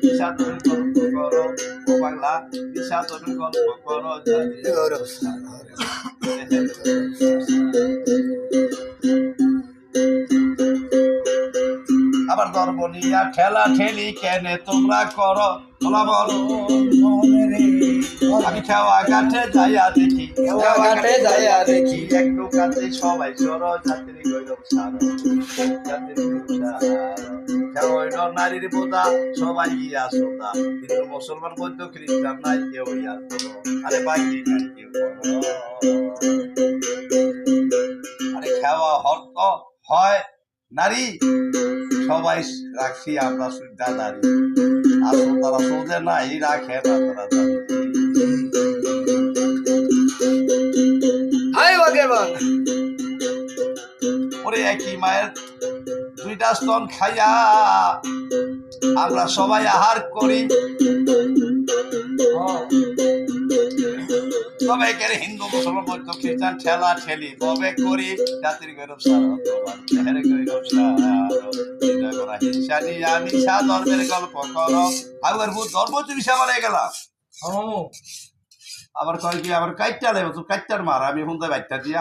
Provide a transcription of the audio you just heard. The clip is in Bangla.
বিষাদর গল্প করো ও বাংলা বিষাদর গল্প করো আবার ধর্ম নিয়া ঠেলা ঠেলি কেনে তোমরা করো তোলা বলো আমি খাওয়া ঘাটে যাইয়া দেখি এক নৌকাতে সবাই সরো যাত্রী গৌরব সারো নারীর বোধা সবাই গিয়া সোদা কিন্তু মুসলমান বৌদ্ধ খ্রিস্টান নাই কেউ ইয়ার করো আরে বাইরে নাই কেউ আরে খাওয়া হর্ত হয় নারী সবাই রাখছি আমরা সুদ্ধা দাঁড়ি আসল তারা সোজে নাই রাখে না তারা ওরে একই মায়ের দুইটা স্তন খাইয়া আমরা সবাই আহার করি তবে এখানে হিন্দু মুসলমান বৌদ্ধ খ্রিস্টান ঠেলা ঠেলি তবে করি জাতির গৌরব সারা গৌরব সারা হিংসা নিয়ে আমি ধর্মের গল্প করো আবার ধর্ম জিনিস আমার গেলাম আবার কয় কি আবার কাইটটা নেব তো কাইটটার মার আমি হুন্দা বাইকটা দিয়া